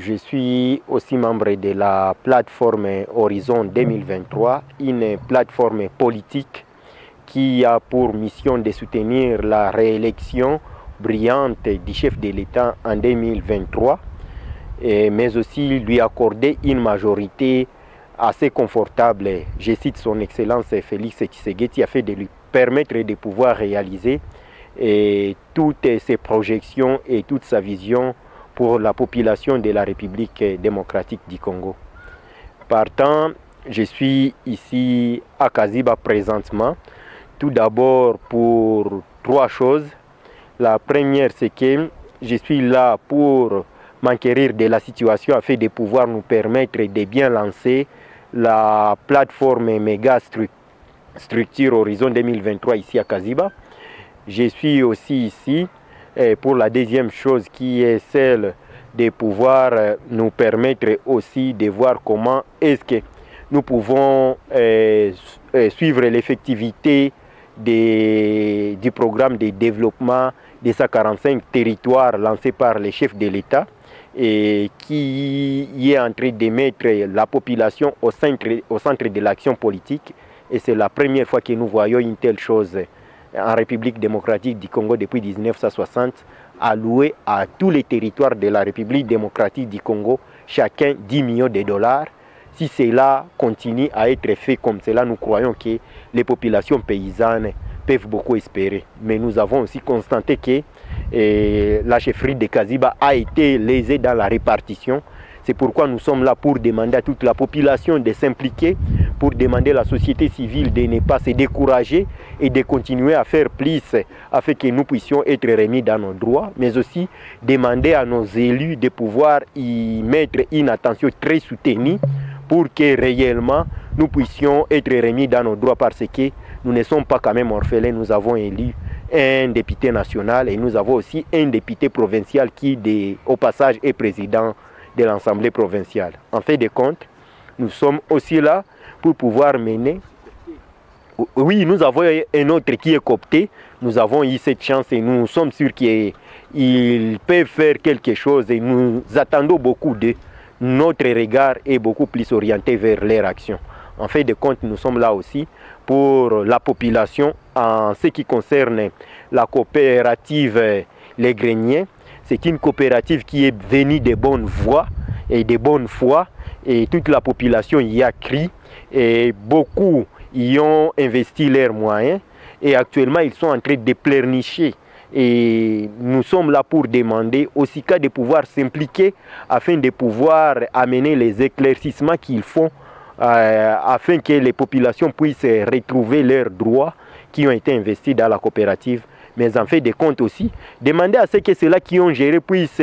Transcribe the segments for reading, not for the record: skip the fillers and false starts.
Je suis aussi membre de la plateforme Horizon 2023, une plateforme politique qui a pour mission de soutenir la réélection brillante du chef de l'État en 2023, mais aussi lui accorder une majorité assez confortable. Je cite son Excellence Félix Tshisekedi, afin de lui permettre de pouvoir réaliser toutes ses projections et toute sa vision pour la population de la République démocratique du Congo. Partant, je suis ici à Kaziba présentement, tout d'abord pour trois choses. La première, c'est que je suis là pour m'enquérir de la situation afin de pouvoir nous permettre de bien lancer la plateforme méga structure Horizon 2023 ici à Kaziba. Je suis aussi ici pour la deuxième chose, qui est celle de pouvoir nous permettre aussi de voir comment est-ce que nous pouvons suivre l'effectivité du programme de développement des 145 territoires lancé par les chefs de l'État et qui est en train de mettre la population au centre de l'action politique. Et c'est la première fois que nous voyons une telle chose en République démocratique du Congo depuis 1960, alloué à tous les territoires de la République démocratique du Congo, chacun 10 millions de dollars. Si cela continue à être fait comme cela, nous croyons que les populations paysannes peuvent beaucoup espérer. Mais nous avons aussi constaté que la chefferie de Kaziba a été lésée dans la répartition. C'est pourquoi nous sommes là pour demander à toute la population de s'impliquer, pour demander à la société civile de ne pas se décourager et de continuer à faire plus afin que nous puissions être remis dans nos droits, mais aussi demander à nos élus de pouvoir y mettre une attention très soutenue pour que réellement nous puissions être remis dans nos droits, parce que nous ne sommes pas quand même orphelins. Nous avons élu un député national et nous avons aussi un député provincial qui, au passage, est président de l'Assemblée provinciale. En fait de compte, nous sommes aussi là pour pouvoir mener. Oui, nous avons un autre qui est coopté. Nous avons eu cette chance et nous sommes sûrs qu'il peut faire quelque chose et nous attendons beaucoup d'eux. Notre regard est beaucoup plus orienté vers leur action. En fait de compte, nous sommes là aussi pour la population en ce qui concerne la coopérative Les Greniers. C'est une coopérative qui est venue de bonne voie et de bonne foi, et toute la population y a crié et beaucoup y ont investi leurs moyens et actuellement ils sont en train de pleurnicher. Et nous sommes là pour demander au SICA de pouvoir s'impliquer afin de pouvoir amener les éclaircissements qu'ils font afin que les populations puissent retrouver leurs droits qui ont été investis dans la coopérative. Mais en fait de compte aussi, demander à ceux que ceux-là qui ont géré puissent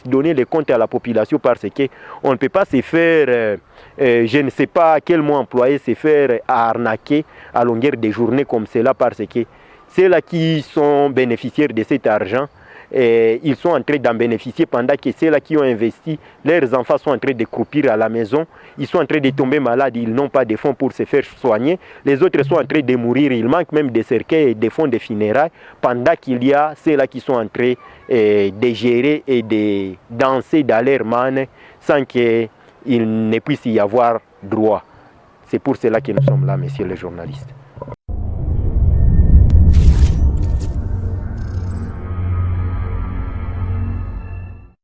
donner les comptes à la population, parce qu'on ne peut pas se faire, je ne sais pas quel mot employer, se faire arnaquer à longueur de journée comme cela, parce que ceux-là qui sont bénéficiaires de cet argent, ils sont en train d'en bénéficier pendant que ceux-là qui ont investi, leurs enfants sont en train de croupir à la maison, ils sont en train de tomber malades, ils n'ont pas de fonds pour se faire soigner, les autres sont en train de mourir, il manque même des cercueils et des fonds de funérailles, pendant qu'il y a ceux-là qui sont en train de gérer et de danser dans leur manne sans qu'il ne puisse y avoir droit. C'est pour cela que nous sommes là, messieurs les journalistes.